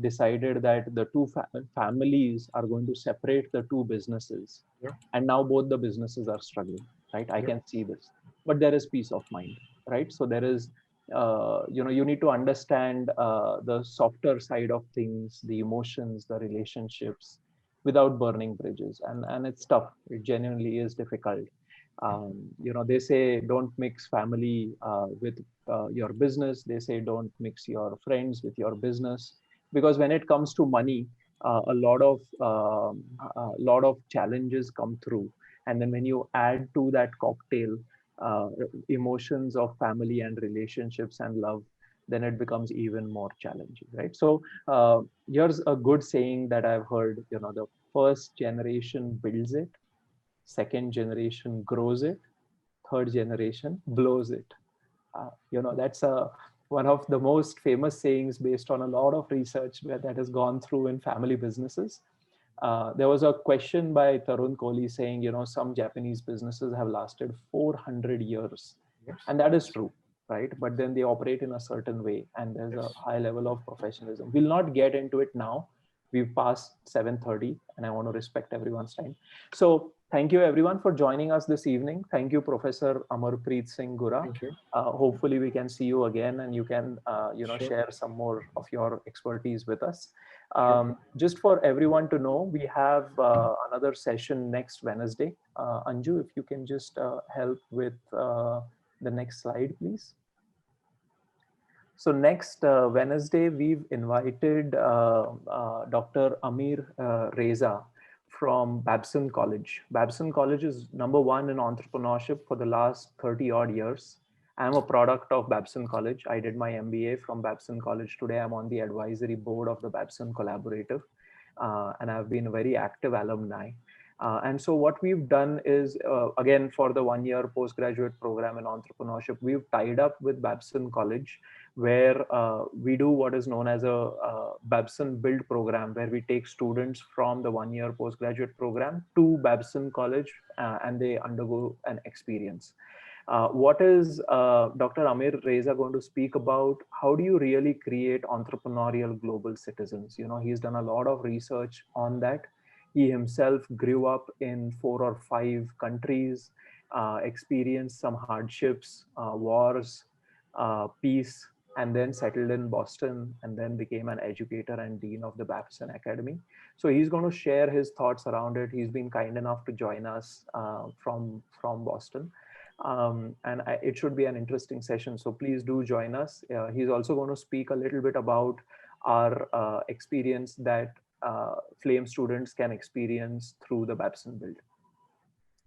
decided that the two families are going to separate the two businesses. Yeah. And now both the businesses are struggling, right? I Yeah. can see this. But there is peace of mind, right? So there is you need to understand the softer side of things, the emotions, the relationships, without burning bridges. And it's tough. It genuinely is difficult. They say don't mix family with your business. They say don't mix your friends with your business, because when it comes to money, a lot of challenges come through. And then when you add to that cocktail uh, emotions of family and relationships and love, then it becomes even more challenging, right? So here's a good saying that I've heard. The first generation builds it, second generation grows it, third generation blows it. That's a one of the most famous sayings based on a lot of research that has gone through in family businesses. There was a question by Tarun Kohli saying, some Japanese businesses have lasted 400 years. Yes. And that is true, right? But then they operate in a certain way and there's a high level of professionalism. We'll not get into it now. We've passed 7:30 and I want to respect everyone's time. So thank you everyone for joining us this evening. Thank you, Professor Amarpreet Singh Gura. Thank you. Hopefully we can see you again and you can, Sure. share some more of your expertise with us. Sure. Just for everyone to know, we have another session next Wednesday. Anju, if you can just help with the next slide, please. So next Wednesday, we've invited Dr. Amir Reza from Babson College. Babson College is #1 in entrepreneurship for the last 30 odd years. I'm a product of Babson College. I did my MBA from Babson College. Today, I'm on the advisory board of the Babson Collaborative, and I've been a very active alumni. And so what we've done is, again, for the 1-year postgraduate program in entrepreneurship, we've tied up with Babson College, where we do what is known as a Babson Build program, where we take students from the 1-year postgraduate program to Babson College and they undergo an experience. What is Dr. Amir Reza going to speak about? How do you really create entrepreneurial global citizens? He's done a lot of research on that. He himself grew up in 4 or 5 countries, experienced some hardships, wars, peace, and then settled in Boston and then became an educator and dean of the Babson Academy. So he's going to share his thoughts around it. He's been kind enough to join us from Boston. And it should be an interesting session. So please do join us. He's also going to speak a little bit about our experience that Flame students can experience through the Babson Build.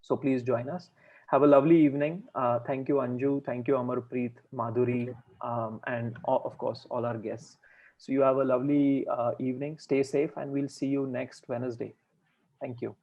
So please join us. Have a lovely evening. Thank you, Anju. Thank you, Amarpreet, Madhuri, and of course, all our guests. So you have a lovely evening. Stay safe and we'll see you next Wednesday. Thank you.